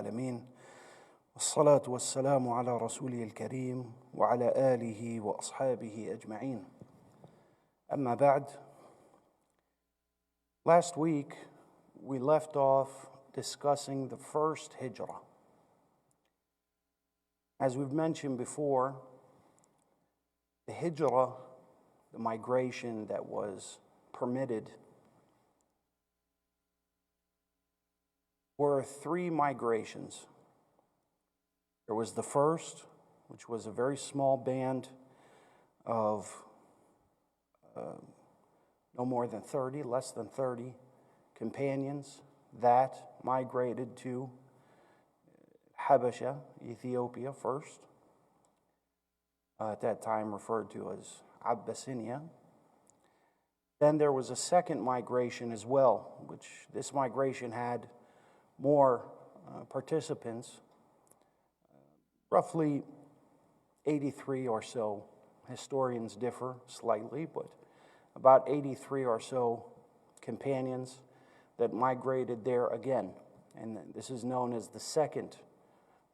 العالمين والصلاة والسلام على رسوله الكريم وعلى آله وأصحابه أجمعين. أما بعد. Last week we left off discussing the first hijrah. As we've mentioned before, the hijrah, the migration that was permitted, were three migrations. There was the first, which was a very small band of no more than 30, less than 30 companions that migrated to Habasha, Ethiopia first, at that time referred to as Abyssinia. Then there was a second migration as well, which this migration had more participants, roughly 83 or so. Historians differ slightly, but about 83 or so companions that migrated there again. And this is known as the second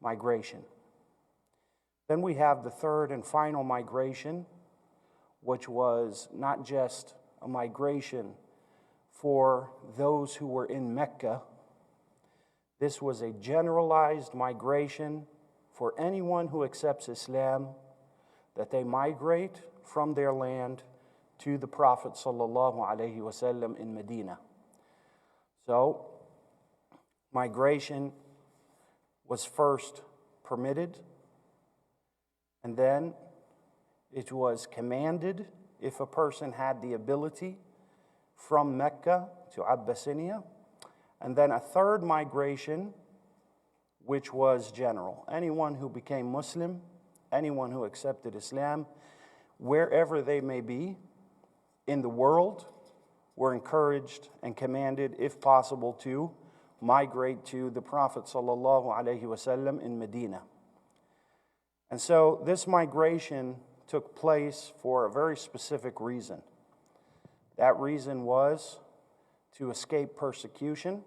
migration. Then we have the third and final migration, which was not just a migration for those who were in Mecca. This was a generalized migration for anyone who accepts Islam, that they migrate from their land to the Prophet ﷺ in Medina. So, migration was first permitted, and then it was commanded if a person had the ability from Mecca to Abyssinia. And then a third migration, which was general. Anyone who became Muslim, anyone who accepted Islam, wherever they may be in the world, were encouraged and commanded, if possible, to migrate to the Prophet ﷺ in Medina. And so this migration took place for a very specific reason. That reason was to escape persecution.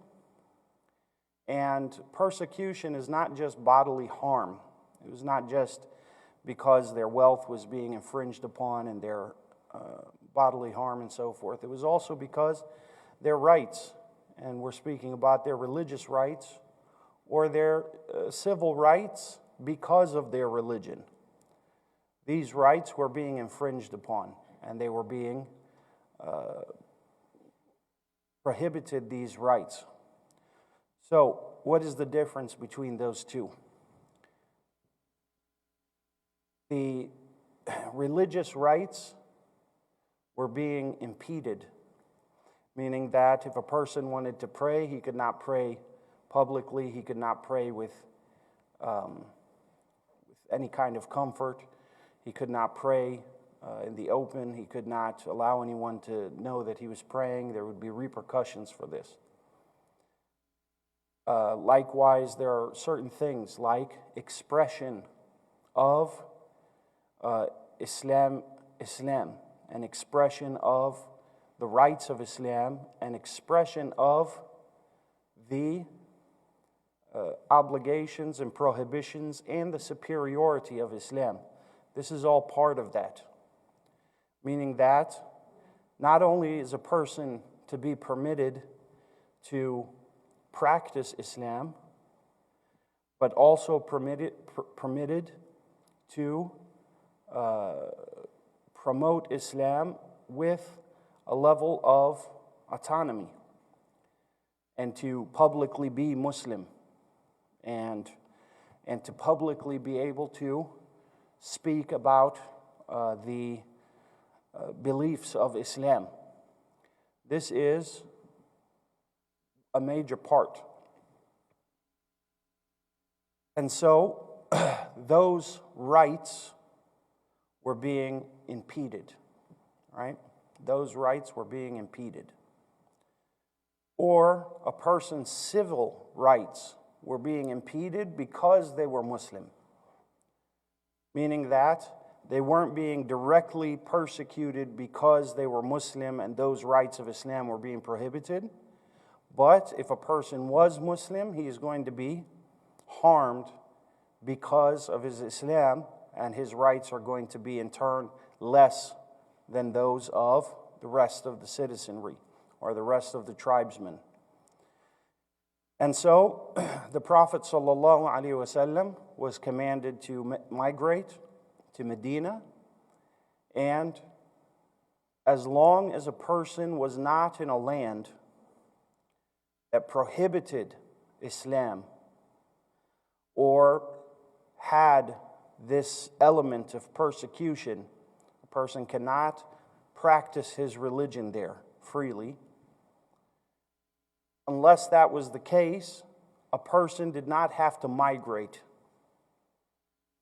And persecution is not just bodily harm. It was not just because their wealth was being infringed upon and their bodily harm and so forth. It was also because their rights, and we're speaking about their religious rights or their civil rights because of their religion. These rights were being infringed upon, and they were being prohibited, these rights. So, what is the difference between those two? The religious rights were being impeded, meaning that if a person wanted to pray, he could not pray publicly, he could not pray with any kind of comfort, he could not pray in the open, he could not allow anyone to know that he was praying. There would be repercussions for this. Likewise, there are certain things like expression of Islam, an expression of the rights of Islam, an expression of the obligations and prohibitions and the superiority of Islam. This is all part of that. Meaning that not only is a person to be permitted to practice Islam, but also permitted to promote Islam with a level of autonomy and to publicly be Muslim and to publicly be able to speak about the beliefs of Islam. This is a major part. And so those rights were being impeded, right? Those rights were being impeded. Or a person's civil rights were being impeded because they were Muslim, meaning that they weren't being directly persecuted because they were Muslim and those rights of Islam were being prohibited. But if a person was Muslim, he is going to be harmed because of his Islam, and his rights are going to be in turn less than those of the rest of the citizenry or the rest of the tribesmen. And so the Prophet ﷺ was commanded to migrate to Medina, and as long as a person was not in a land that prohibited Islam or had this element of persecution, a person cannot practice his religion there freely. Unless that was the case, a person did not have to migrate.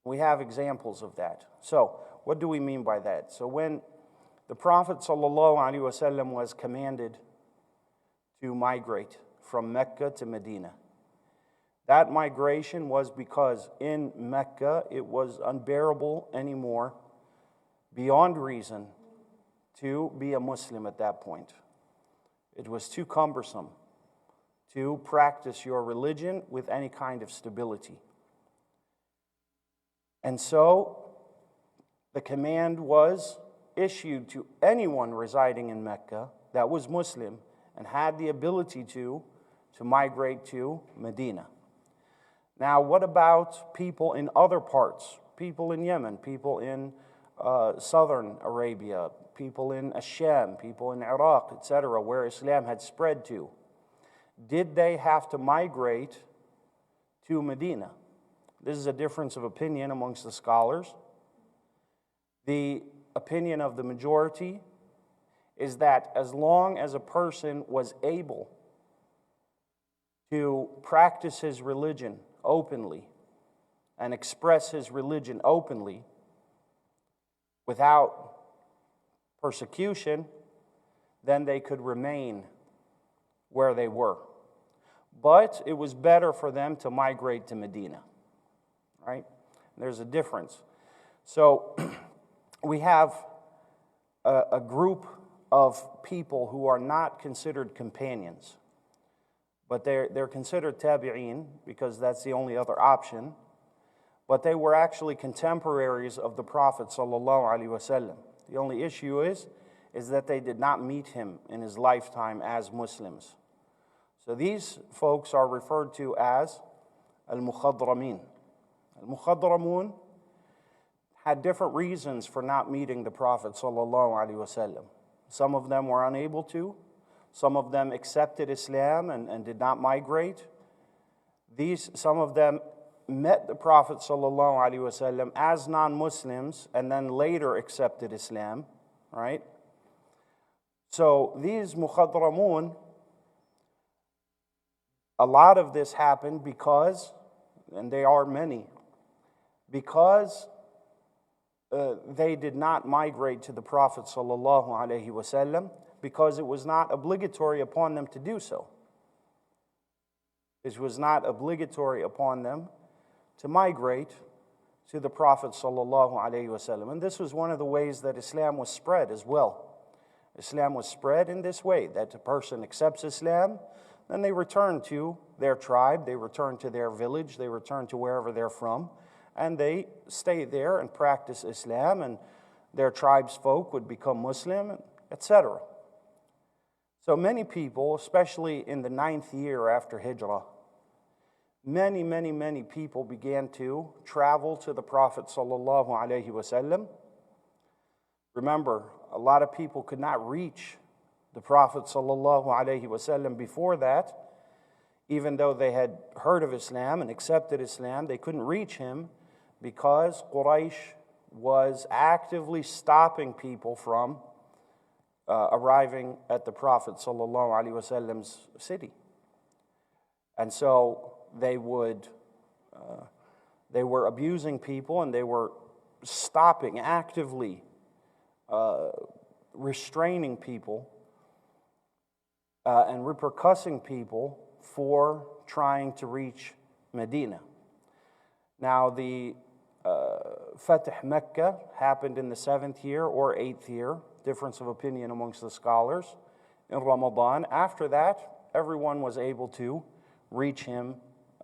We have examples of that. So, what do we mean by that? So when the Prophet ﷺ was commanded to migrate from Mecca to Medina, that migration was because in Mecca it was unbearable anymore, beyond reason, to be a Muslim at that point. It was too cumbersome to practice your religion with any kind of stability. And so the command was issued to anyone residing in Mecca that was Muslim and had the ability to migrate to Medina. Now, what about people in other parts? People in Yemen, people in southern Arabia, people in Asham, people in Iraq, etc., where Islam had spread to. Did they have to migrate to Medina? This is a difference of opinion amongst the scholars. The opinion of the majority is that as long as a person was able to practice his religion openly and express his religion openly without persecution, then they could remain where they were. But it was better for them to migrate to Medina, right? There's a difference. So we have a group of people who are not considered companions, but they're considered tabi'een because that's the only other option. But they were actually contemporaries of the Prophet ﷺ. The only issue is that they did not meet him in his lifetime as Muslims. So these folks are referred to as al-Mukhadramin. Al-Mukhadramun had different reasons for not meeting the Prophet ﷺ. Some of them were unable to. Some of them accepted Islam and did not migrate. Some of them met the Prophet ﷺ as non-Muslims and then later accepted Islam, right? So these Mukhadramun, a lot of this happened because, and they are many, because they did not migrate to the Prophet ﷺ because it was not obligatory upon them to do so. It was not obligatory upon them to migrate to the Prophet ﷺ. And this was one of the ways that Islam was spread as well. Islam was spread in this way, that a person accepts Islam, then they return to their tribe, they return to their village, they return to wherever they're from, and they stay there and practice Islam, and their tribesfolk would become Muslim, etc. So many people, especially in the 9th year after Hijrah, many people began to travel to the Prophet ﷺ. Remember, a lot of people could not reach the Prophet ﷺ before that. Even though they had heard of Islam and accepted Islam, they couldn't reach him because Quraysh was actively stopping people from arriving at the Prophet ﷺ's city. And so they were abusing people, and they were stopping, actively restraining people and repercussing people for trying to reach Medina. Now, the Fatih Mecca happened in the 7th year or 8th year, difference of opinion amongst the scholars, in Ramadan. After that, everyone was able to reach him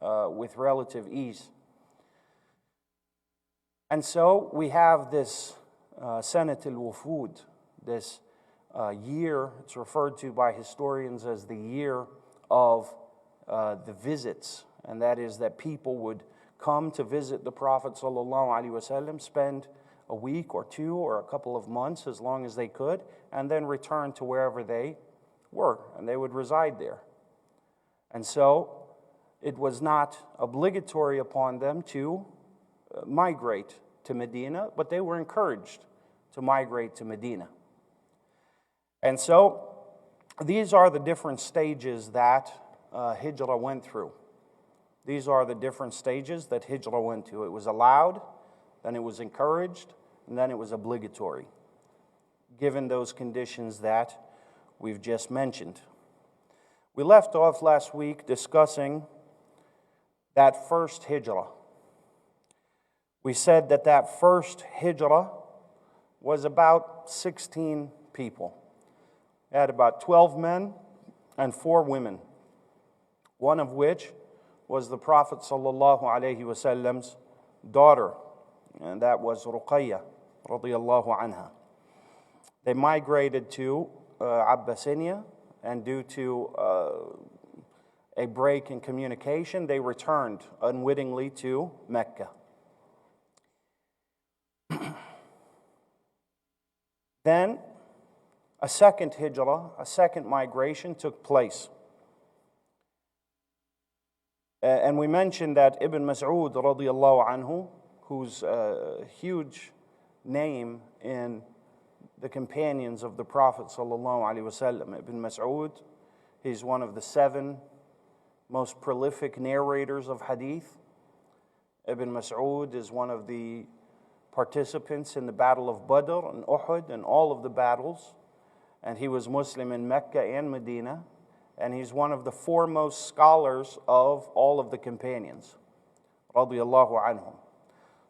with relative ease. And so we have this Sanat al-Wufud, this year. It's referred to by historians as the year of the visits, and that is that people would come to visit the Prophet ﷺ, spend a week or two or a couple of months as long as they could, and then return to wherever they were, and they would reside there. And so it was not obligatory upon them to migrate to Medina, but they were encouraged to migrate to Medina. And so these are the different stages that Hijrah went through. These are the different stages that Hijrah went to. It was allowed, then it was encouraged, and then it was obligatory, given those conditions that we've just mentioned. We left off last week discussing that first Hijrah. We said that that first Hijrah was about 16 people. It had about 12 men and 4 women, one of which was the Prophet ﷺ's daughter, and that was Ruqayya radiyallahu anha. They migrated to Abyssinia, and due to a break in communication, they returned unwittingly to Mecca. Then a second hijrah, a second migration took place. And we mentioned that Ibn Mas'ud radiyallahu anhu, who's a huge name in the companions of the Prophet sallallahu alaihi wasallam. Ibn Mas'ud, he's one of the 7 most prolific narrators of hadith. Ibn Mas'ud is one of the participants in the Battle of Badr and Uhud and all of the battles. And he was Muslim in Mecca and Medina. And he's one of the foremost scholars of all of the companions, radiyallahu anhum.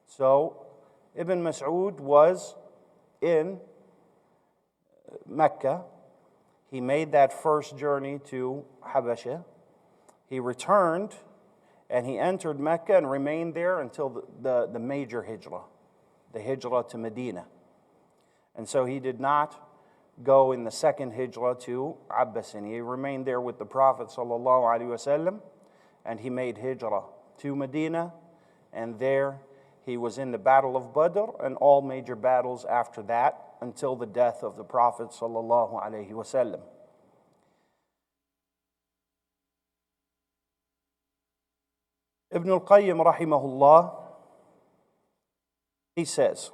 So Ibn Mas'ud was in Mecca. He made that first journey to Habasha. He returned and he entered Mecca and remained there until the major hijrah, the hijrah to Medina. And so he did not go in the second hijrah to Abyssinia. He remained there with the Prophet ﷺ, and he made hijrah to Medina, and there he was in the Battle of Badr and all major battles after that until the death of the Prophet ﷺ. Ibn Al-Qayyim rahimahullah, he says,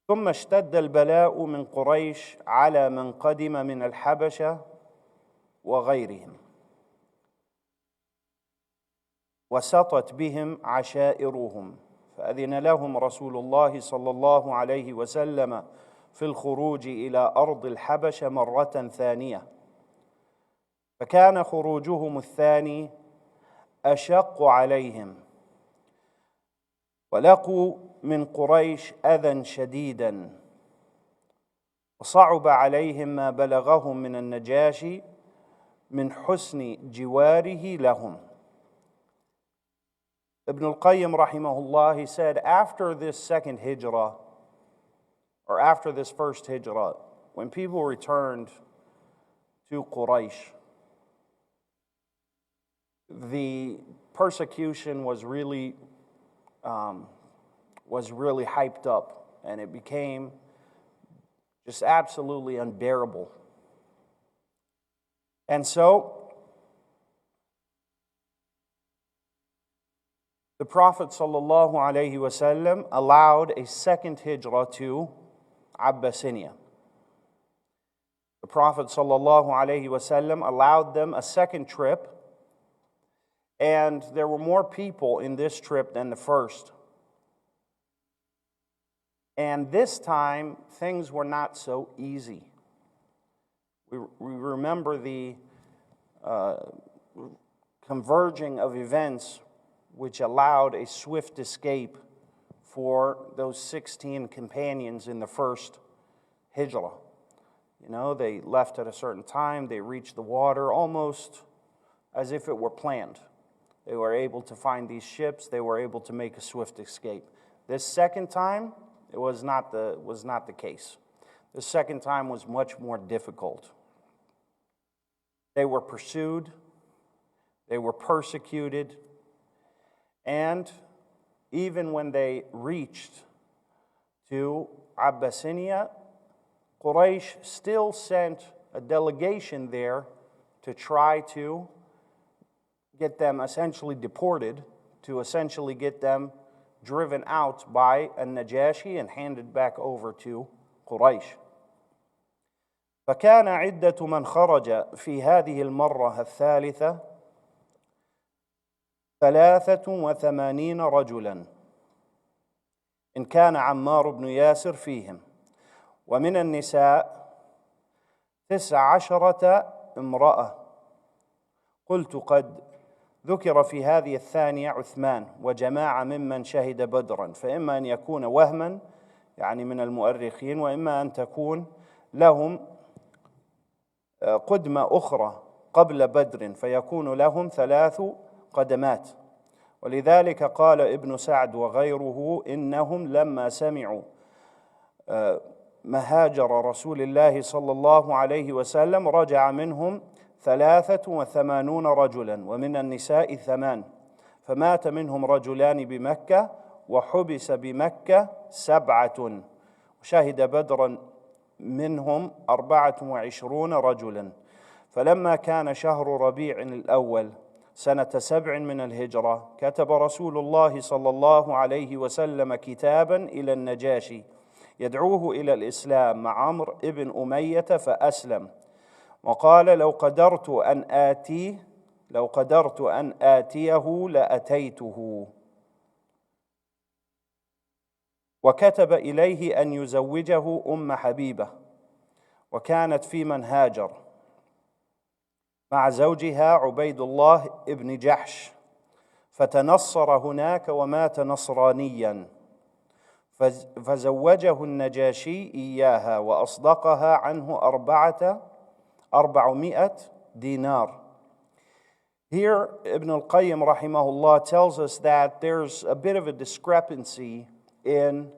ثم اشتد البلاء من قريش على من قدم من الحبشة وغيرهم وسطت بهم عشائرهم فأذن لهم رسول الله صلى الله عليه وسلم في الخروج إلى أرض الحبشة مرة ثانية فكان خروجهم الثاني أشق عليهم ولقوا من قريش أذى شديدا وصعب عليهم ما بلغهم من النجاشي من حسن جواره لهم. Ibn Al-Qayyim rahimahullah, he said, after this second hijrah, or after this first hijrah, when people returned to Quraysh, the persecution was really hyped up, and it became just absolutely unbearable. And so the Prophet ﷺ allowed a second hijrah to Abyssinia. The Prophet ﷺ allowed them a second trip, and there were more people in this trip than the first. And this time, things were not so easy. We remember the converging of events which allowed a swift escape for those 16 companions in the first hijrah. You know, they left at a certain time, they reached the water almost as if it were planned. They were able to find these ships, they were able to make a swift escape. This second time, it was not the case. The second time was much more difficult. They were pursued, they were persecuted, and even when they reached to Abyssinia, Quraysh still sent a delegation there to try to get them essentially deported, to essentially get them driven out by An-Najashi and handed back over to Quraysh. فكان عدة من خرج في هذه المرة الثالثة 83 رجلا إن كان عمار بن ياسر فيهم ومن النساء 19 امرأة قلت قد ذكر في هذه الثانية عثمان وجماعة ممن شهد بدرا فإما أن يكون وهما يعني من المؤرخين وإما أن تكون لهم قدمة أخرى قبل بدر فيكون لهم 3 قدمات ولذلك قال ابن سعد وغيره إنهم لما سمعوا مهاجر رسول الله صلى الله عليه وسلم رجع منهم 83 رجلا ومن النساء 8 فمات منهم رجلان بمكة وحبس بمكة 7 وشهد بدرا منهم 24 رجلا فلما كان شهر ربيع الأول سنة 7 من الهجرة كتب رسول الله صلى الله عليه وسلم كتابا إلى النجاشي يدعوه إلى الإسلام مع عمرو ابن أمية فأسلم وقال لو قدرت أن آتيه لأتيته وكتب إليه أن يزوجه أم حبيبة وكانت في من هاجر مع زوجها عبيد الله ابن جحش فتنصر هناك ومات نصرانيا فزوجه النجاشي إياها وأصدقها عنه 400 dinar. Here, Ibn Al-Qayyim rahimahullah tells us that there's a bit of a discrepancy in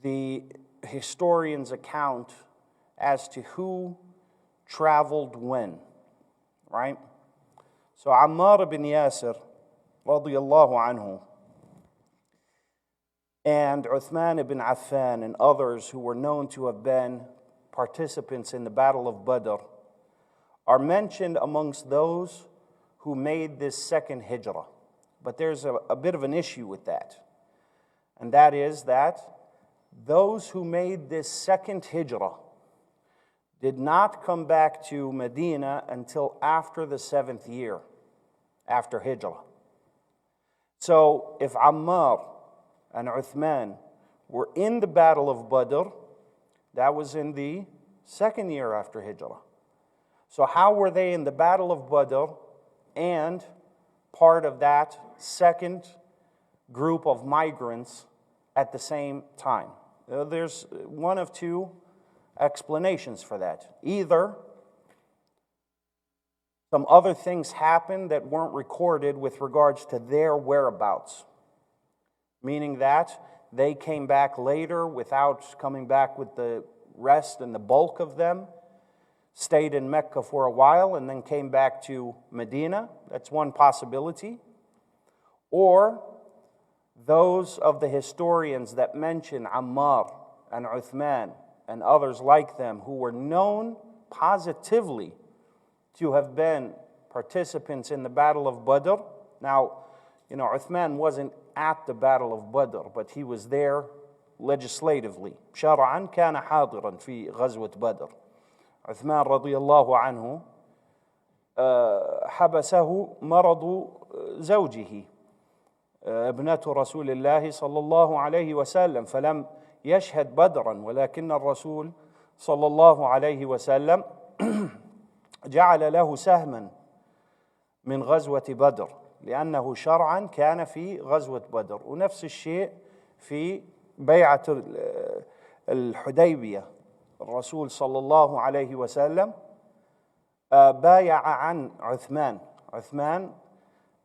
the historian's account as to who traveled when, right? So Ammar ibn Yasir, radiyallahu anhu, and Uthman ibn Affan and others who were known to have been participants in the Battle of Badr are mentioned amongst those who made this second hijrah. But there's a bit of an issue with that. And that is that those who made this second hijrah did not come back to Medina until after the 7th year, after hijrah. So if Ammar and Uthman were in the Battle of Badr, that was in the 2nd year after hijrah. So how were they in the Battle of Badr and part of that second group of migrants at the same time? There's one of two explanations for that. Either some other things happened that weren't recorded with regards to their whereabouts, meaning that they came back later without coming back with the rest and the bulk of them, stayed in Mecca for a while and then came back to Medina. That's one possibility. Or those of the historians that mention Ammar and Uthman and others like them who were known positively to have been participants in the Battle of Badr. Now, Uthman wasn't at the Battle of Badr, but he was there legislatively. شرعا كان حاضرا في غزوة بدر. عثمان رضي الله عنه حبسه مرض زوجه ابنة رسول الله صلى الله عليه وسلم فلم يشهد بدرا ولكن الرسول صلى الله عليه وسلم جعل له سهما من غزوة بدر لأنه شرعا كان في غزوة بدر ونفس الشيء في بيعة الحديبية الرسول صلى الله عليه وسلم بايع عن عثمان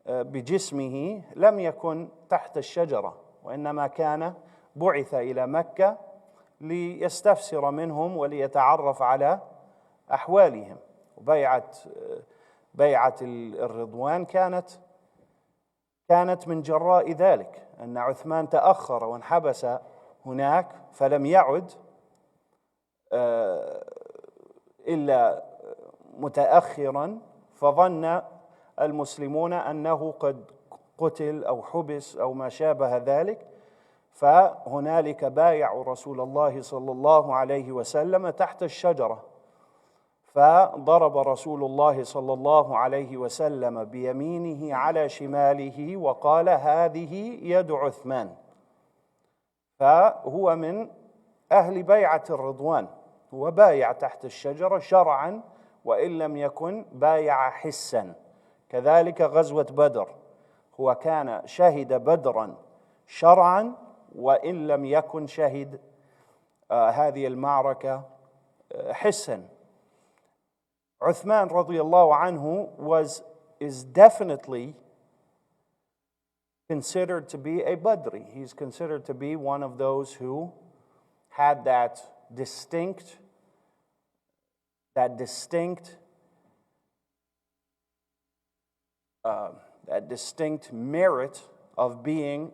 بجسمه لم يكن تحت الشجرة، وإنما كان بعث إلى مكة ليستفسر منهم وليتعرف على أحوالهم. بيعة الرضوان كانت من جراء ذلك، أن عثمان تأخر وانحبس هناك فلم يعد إلا متأخرا، فظن المسلمون أنه قد قتل أو حبس أو ما شابه ذلك، فهنالك بايعوا رسول الله صلى الله عليه وسلم تحت الشجرة، فضرب رسول الله صلى الله عليه وسلم بيمينه على شماله وقال: هذه يد عثمان. فهو من أهل بيعة الرضوان، هو بايع تحت الشجرة شرعا وإن لم يكن بايع حسا. كذلك غزوة بدر، هو كان شهد بدرا شرعا وإن لم يكن شهد هذه المعركة حسا. Uthman radiallahu anhu is definitely considered to be a Badri. He's considered to be one of those who had that distinct merit of being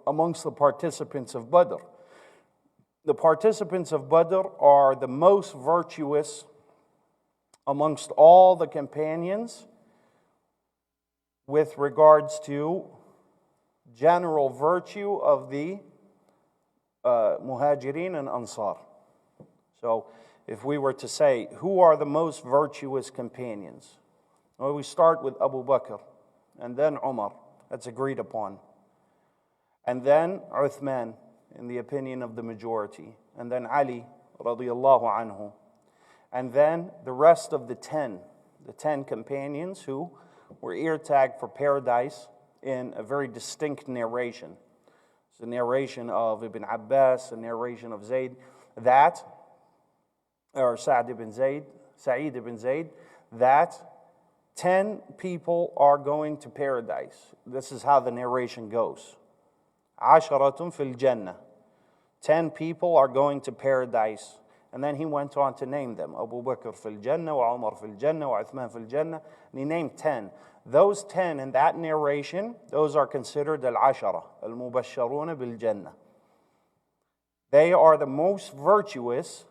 amongst the participants of Badr. The participants of Badr are the most virtuous amongst all the companions with regards to general virtue of the Muhajirin and Ansar. So if we were to say, who are the most virtuous companions? Well, we start with Abu Bakr, and then Umar, that's agreed upon. And then Uthman, in the opinion of the majority. And then Ali, radiallahu anhu. And then the rest of the 10 companions who were ear-tagged for paradise in a very distinct narration. It's a narration of Ibn Abbas, a narration of Sa'id ibn Zayd, that 10 people are going to paradise. This is how the narration goes. Asharatun fil Jannah. 10 people are going to paradise. And then he went on to name them. Abu Bakr fil Jannah, wa Umar fil Jannah, wa Uthman fil Jannah. And he named 10. Those 10 in that narration, those are considered al-ashara, al-mubashsharuna bil Jannah. They are the most virtuous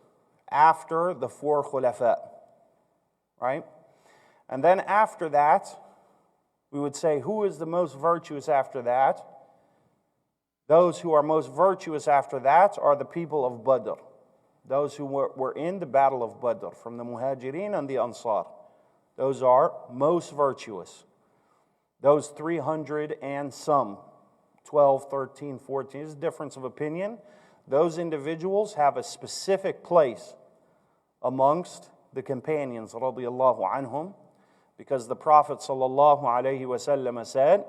after the 4 khulafa. Right? And then after that, we would say, who is the most virtuous after that? Those who are most virtuous after that are the people of Badr. Those who were in the battle of Badr, from the Muhajirin and the Ansar. Those are most virtuous. Those 300 and some, 12, 13, 14, is a difference of opinion. Those individuals have a specific place amongst the companions, radiallahu anhum, because the Prophet sallallahu alayhi wa sallam said,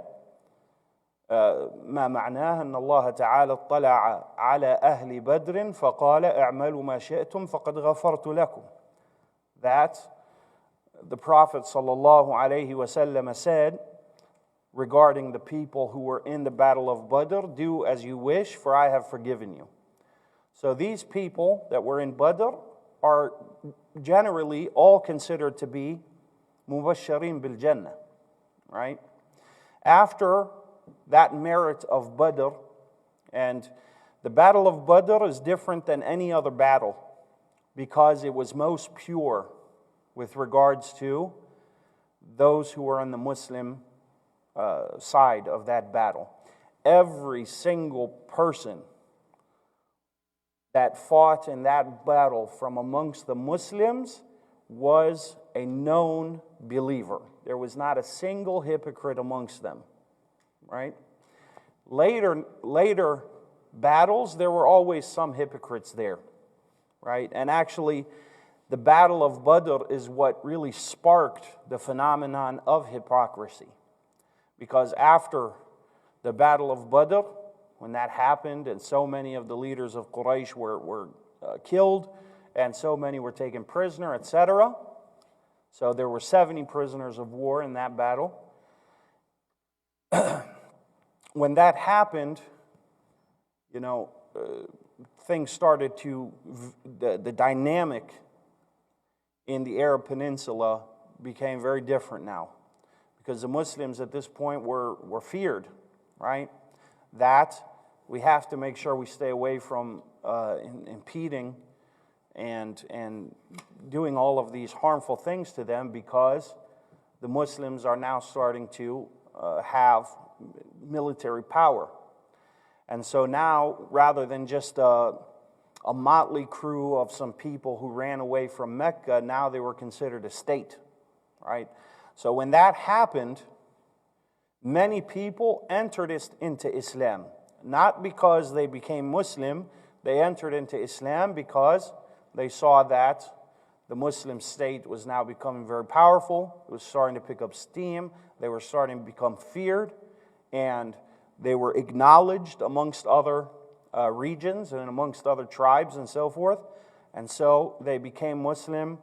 ما معناه أن الله تعالى اطلع على أهل بدر فقال اعملوا ما شئتم فقد غفرت لكم. That the Prophet sallallahu alayhi wa sallam said regarding the people who were in the battle of Badr, do as you wish, for I have forgiven you. So these people that were in Badr are generally all considered to be mubashirin bil Jannah, right? After that merit of Badr, and the battle of Badr is different than any other battle because it was most pure with regards to those who were on the Muslim side of that battle. Every single person that fought in that battle from amongst the Muslims was a known believer. There was not a single hypocrite amongst them. Right? Later battles, there were always some hypocrites there. Right? And actually, the Battle of Badr is what really sparked the phenomenon of hypocrisy. Because after the Battle of Badr, when that happened and so many of the leaders of Quraysh were killed, and so many were taken prisoner, etc. So there were 70 prisoners of war in that battle. When that happened, things started to, the dynamic in the Arab Peninsula became very different now. Because the Muslims at this point were feared, right? That we have to make sure we stay away from impeding and doing all of these harmful things to them, because the Muslims are now starting to have military power. And so now, rather than just a motley crew of some people who ran away from Mecca, now they were considered a state, right? So when that happened, many people entered into Islam. Not because they became Muslim, they entered into Islam because they saw that the Muslim state was now becoming very powerful. It was starting to pick up steam. They were starting to become feared, and they were acknowledged amongst other regions and amongst other tribes and so forth. And so they became Muslim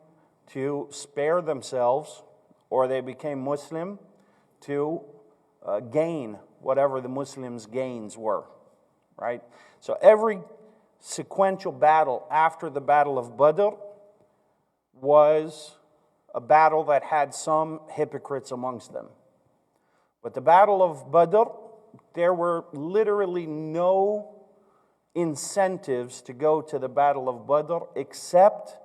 to spare themselves, or they became Muslim to gain whatever the Muslims' gains were, right? So every sequential battle after the Battle of Badr was a battle that had some hypocrites amongst them. But the Battle of Badr, there were literally no incentives to go to the Battle of Badr except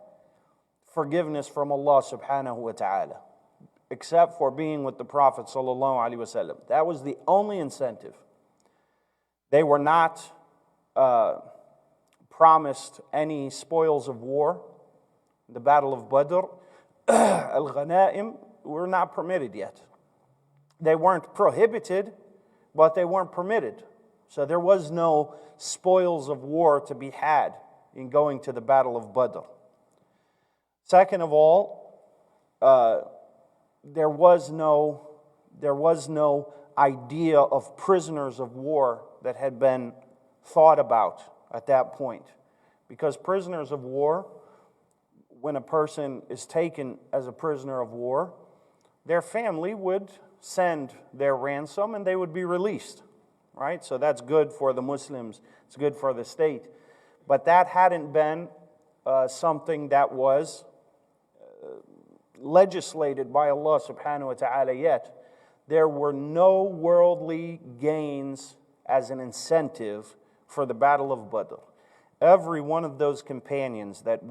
forgiveness from Allah subhanahu wa ta'ala, except for being with the Prophet sallallahu alaihi wasallam. That was the only incentive. They were not promised any spoils of war. The Battle of Badr, Al-Ghanaim, were not permitted yet. They weren't prohibited, but they weren't permitted. So there was no spoils of war to be had in going to the Battle of Badr. Second of all, there was no idea of prisoners of war that had been thought about at that point. Because prisoners of war, when a person is taken as a prisoner of war, their family would send their ransom and they would be released, right? So that's good for the Muslims, it's good for the state. But that hadn't been something that was legislated by Allah subhanahu wa ta'ala yet. There were no worldly gains as an incentive for the Battle of Badr. Every one of those companions that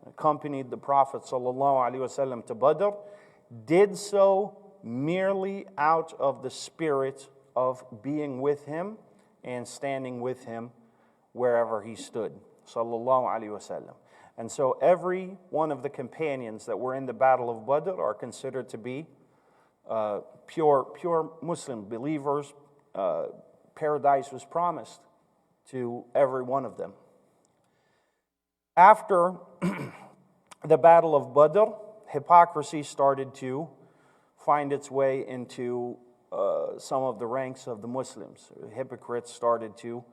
accompanied the Prophet sallallahu alaihi wasallam to Badr, did so merely out of the spirit of being with him and standing with him wherever he stood, sallallahu alaihi wasallam. And so every one of the companions that were in the Battle of Badr are considered to be pure Muslim believers. Paradise was promised to every one of them. After the Battle of Badr, hypocrisy started to find its way into some of the ranks of the Muslims. Hypocrites started to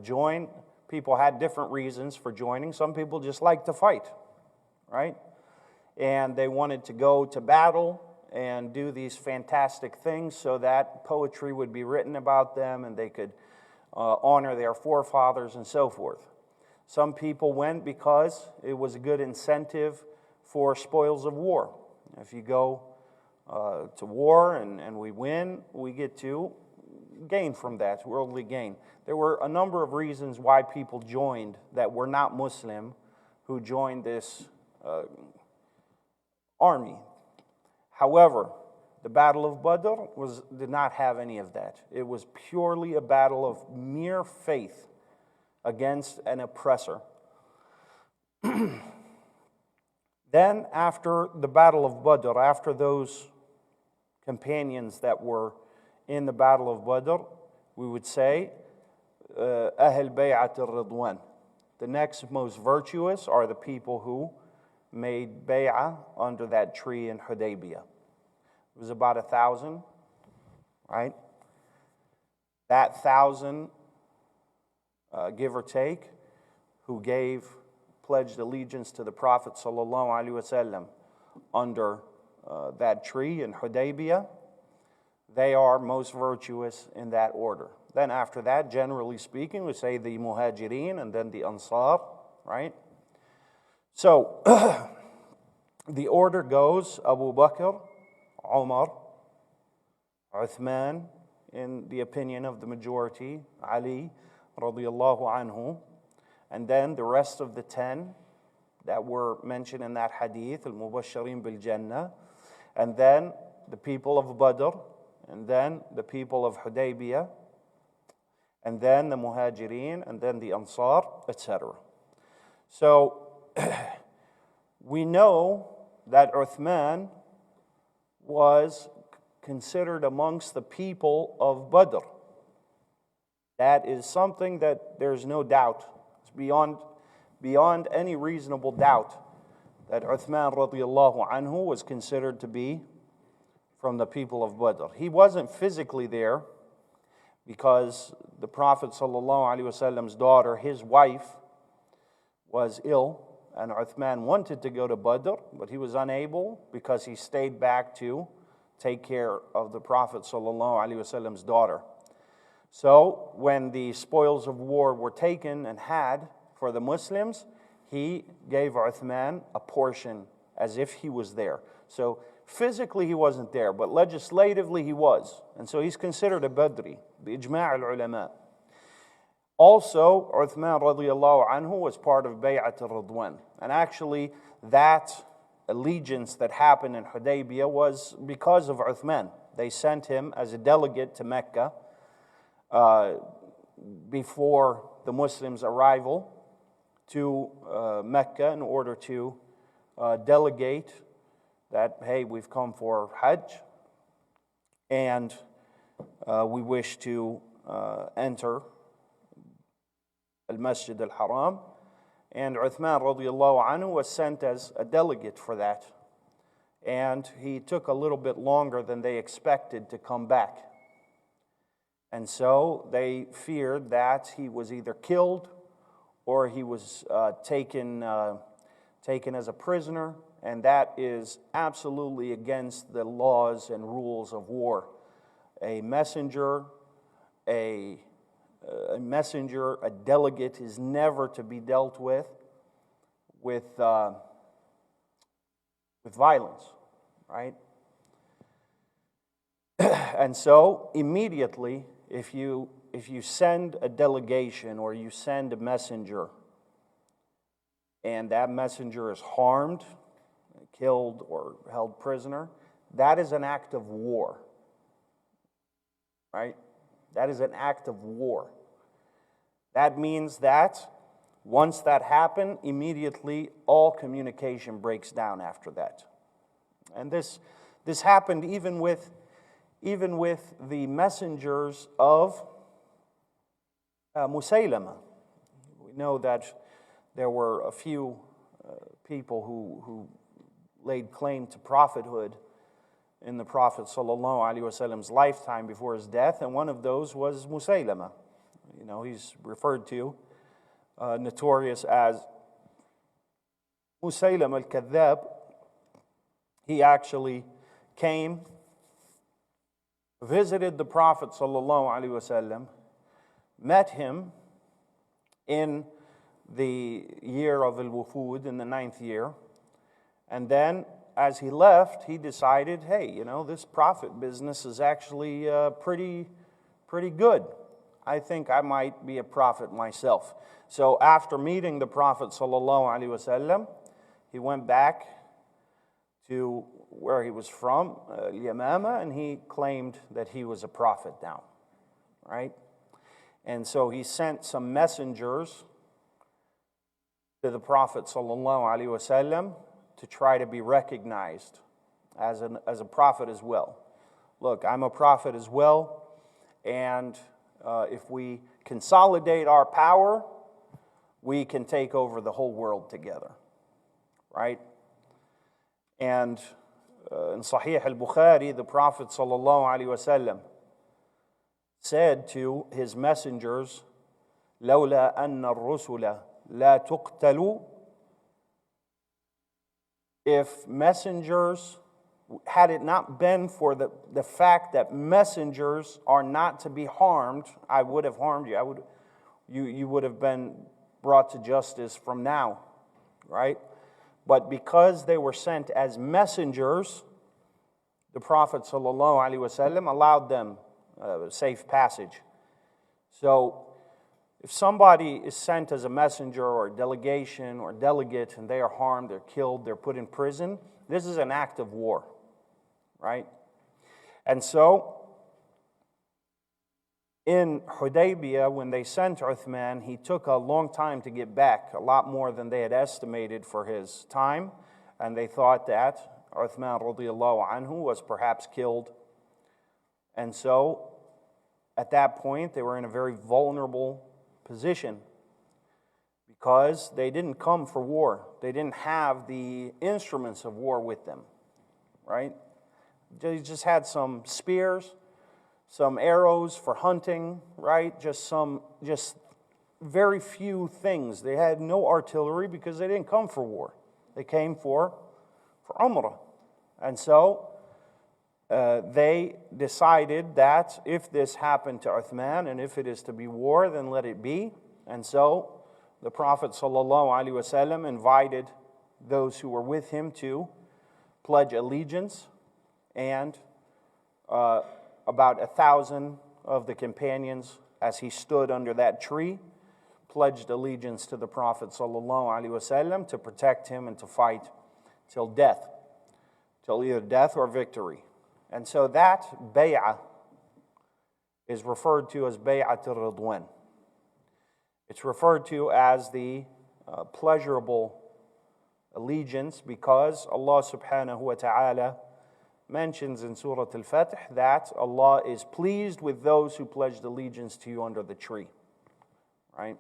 join. People had different reasons for joining. Some people just liked to fight, right? And they wanted to go to battle and do these fantastic things so that poetry would be written about them and they could honor their forefathers and so forth. Some people went because it was a good incentive for spoils of war. If you go to war and we win, we get to gain from that, worldly gain. There were a number of reasons why people joined that were not Muslim who joined this army. However, the Battle of Badr did not have any of that. It was purely a battle of mere faith against an oppressor. Then, after the Battle of Badr, after those companions that were in the Battle of Badr, we would say, Ahl Bay'at al-Ridwan. The next most virtuous are the people who made bay'ah under that tree in Hudaybiyah. It was about 1,000, right? That 1,000, give or take, who pledged allegiance to the Prophet ﷺ under that tree in Hudaybiyah, they are most virtuous in that order. Then after that, generally speaking, we say the Muhajirin and then the Ansar, right? So, the order goes Abu Bakr, Umar, Uthman, in the opinion of the majority, Ali, radiyallahu anhu, and then the rest of the 10 that were mentioned in that hadith, al-Mubashirin bil-Jannah, and then the people of Badr, and then the people of Hudaybiyah, and then the Muhajirin, and then the Ansar, etc. So, we know that Uthman was considered amongst the people of Badr. That is something that there's no doubt. It's beyond any reasonable doubt that Uthman radiallahu anhu was considered to be from the people of Badr. He wasn't physically there because the Prophet sallallahu alaihi wasallam's daughter, his wife, was ill, and Uthman wanted to go to Badr, but he was unable because he stayed back to take care of the Prophet ﷺ's daughter. So when the spoils of war were taken and had for the Muslims, he gave Uthman a portion as if he was there. So physically he wasn't there, but legislatively he was. And so he's considered a Badri, bi-ijma' al-ulama. Also, Uthman radiallahu anhu was part of Bay'at al-Ridwan. And actually that allegiance that happened in Hudaybiyah was because of Uthman. They sent him as a delegate to Mecca before the Muslims' arrival to Mecca in order to delegate that, hey, we've come for Hajj and we wish to enter Al-Masjid Al-Haram. And Uthman radiallahu anhu was sent as a delegate for that. And he took a little bit longer than they expected to come back. And so they feared that he was either killed or he was taken as a prisoner. And that is absolutely against the laws and rules of war. A messenger, a delegate is never to be dealt with violence, right? And so immediately, if you send a delegation or you send a messenger, and that messenger is harmed, killed, or held prisoner, that is an act of war, right? That is an act of war. That means that once that happened, immediately all communication breaks down after that. And this happened even with the messengers of Musaylama. We know that there were a few people who laid claim to prophethood in the Prophet ﷺ's lifetime before his death, and one of those was Musaylama. You know, he's referred to, notorious as Musaylama al-Kadhab. He actually came, visited the Prophet ﷺ, met him in the year of Al-Wufud, in the 9th year, and then as he left, he decided, hey, you know, this prophet business is actually pretty good. I think I might be a prophet myself. So after meeting the Prophet ﷺ, he went back to where he was from, Yamama, and he claimed that he was a prophet now, right? And so he sent some messengers to the Prophet ﷺ to try to be recognized as a prophet as well. Look, I'm a prophet as well, and if we consolidate our power, we can take over the whole world together, right? And in Sahih al-Bukhari, the Prophet ﷺ said to his messengers, لولا أن الرسل لا تقتل if messengers, had it not been for the fact that messengers are not to be harmed, I would have harmed you. You would have been brought to justice from now, right? But because they were sent as messengers, the Prophet ﷺ allowed them safe passage. So if somebody is sent as a messenger or a delegation or delegate and they are harmed, they're killed, they're put in prison, this is an act of war, right? And so in Hudaybiyah, when they sent Uthman, he took a long time to get back, a lot more than they had estimated for his time, and they thought that Uthman radiallahu anhu was perhaps killed. And so at that point, they were in a very vulnerable position because they didn't come for war. They didn't have the instruments of war with them, right? They just had some spears, some arrows for hunting, right? Just very few things. They had no artillery because they didn't come for war. They came for Umrah. And so they decided that if this happened to Uthman and if it is to be war, then let it be. And so the Prophet ﷺ invited those who were with him to pledge allegiance, and about 1,000 of the companions, as he stood under that tree, pledged allegiance to the Prophet ﷺ to protect him and to fight till death, till either death or victory. And so that bay'ah is referred to as bay'at al-Ridwan. It's referred to as the pleasurable allegiance because Allah subhanahu wa ta'ala mentions in Surah Al-Fath that Allah is pleased with those who pledged allegiance to you under the tree. Right?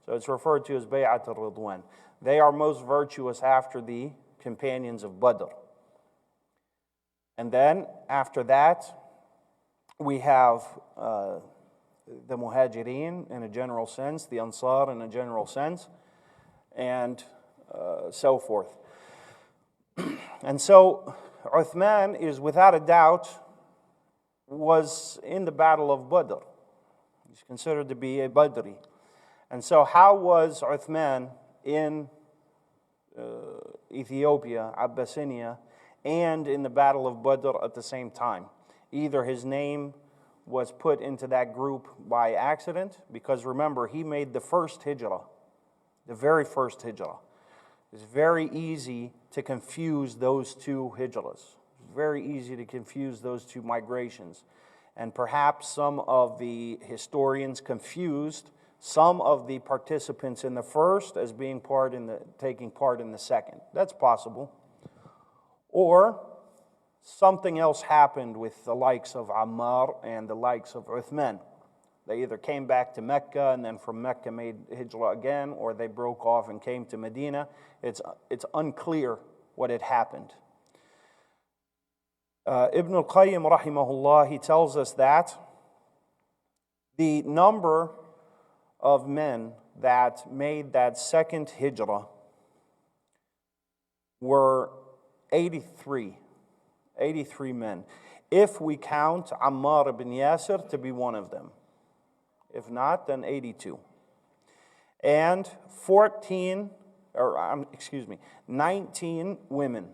So it's referred to as bay'at al-Ridwan. They are most virtuous after the companions of Badr. And then after that, we have the Muhajirin in a general sense, the Ansar in a general sense, and so forth. And so Uthman is without a doubt was in the Battle of Badr. He's considered to be a Badri. And so how was Uthman in Ethiopia, Abyssinia, and in the Battle of Badr at the same time? Either his name was put into that group by accident, because remember, he made the first hijrah, the very first hijrah. It's very easy to confuse those two hijrahs. It's very easy to confuse those two migrations. And perhaps some of the historians confused some of the participants in the first as being taking part in the second. That's possible. Or something else happened with the likes of Ammar and the likes of Uthman. They either came back to Mecca and then from Mecca made hijrah again, or they broke off and came to Medina. It's unclear what had happened. Ibn Al-Qayyim rahimahullah, he tells us that the number of men that made that second hijrah were 83 men, if we count Ammar ibn Yasir to be one of them. If not, then 82. And 19 women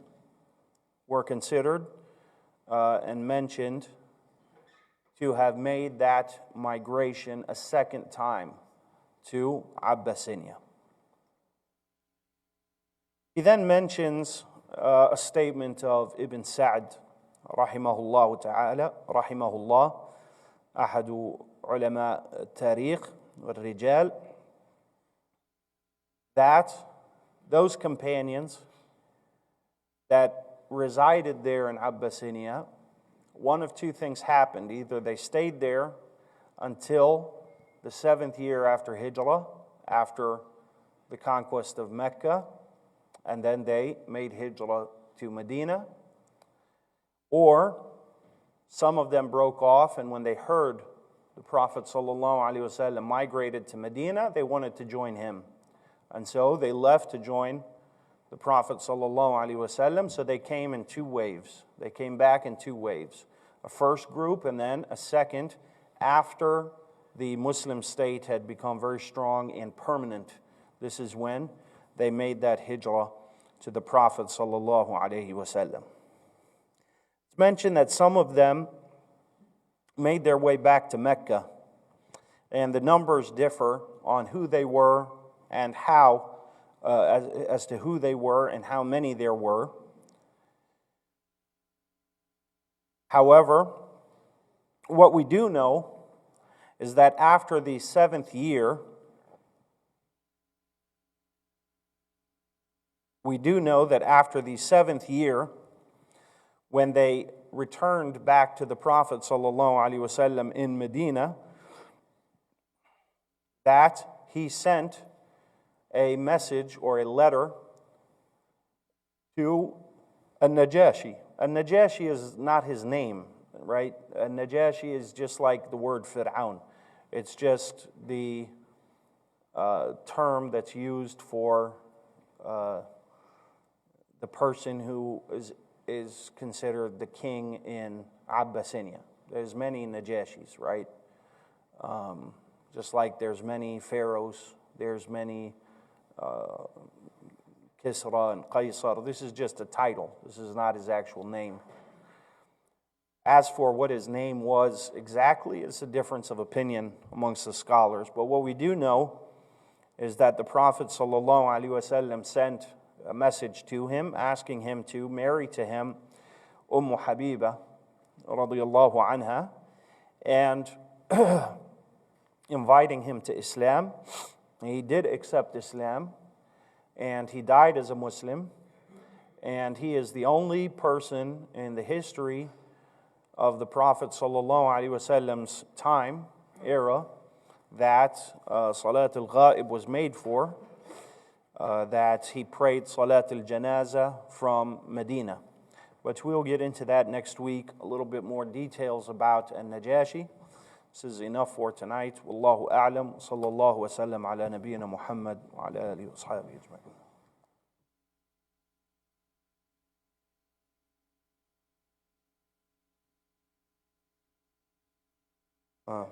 were considered and mentioned to have made that migration a second time to Abyssinia. He then mentions a statement of Ibn Sa'd, rahimahullah ta'ala, rahimahullah, ahadu ulama al-tariq wal-rijal, that those companions that resided there in Abyssinia, one of two things happened. Either they stayed there until the 7th year after Hijrah, after the conquest of Mecca, and then they made Hijrah to Medina, or some of them broke off, and when they heard the Prophet ﷺ migrated to Medina, they wanted to join him. And so they left to join the Prophet ﷺ, so they came in two waves. They came back in two waves. A first group and then a second after the Muslim state had become very strong and permanent. This is when they made that hijrah to the Prophet ﷺ. It's mentioned that some of them made their way back to Mecca, and the numbers differ on who they were and how, as to who they were and how many there were. However, what we do know is that after the seventh year, when they returned back to the Prophet ﷺ in Medina, that he sent a message or a letter to An-Najashi. An-Najashi is not his name, right? An-Najashi is just like the word Fir'aun. It's just the term that's used for the person who is considered the king in Abyssinia. There's many Najashis, right? Just like there's many pharaohs, there's many Kisra and Qaisar. This is just a title. This is not his actual name. As for what his name was exactly, it's a difference of opinion amongst the scholars. But what we do know is that the Prophet ﷺ sent a message to him, asking him to marry to him Habiba radiyallahu anha, and inviting him to Islam. He did accept Islam, and he died as a Muslim, and he is the only person in the history of the Prophet ﷺ's time, era, that Salat al-Ghaib was made for, that he prayed Salat al-Janaza from Medina. But we'll get into that next week, a little bit more details about An-Najashi. This is enough for tonight. Wallahu a'lam. Sallallahu wa sallam ala nabiyyina Muhammad wa ala alihi wa sahbihi ajma'in.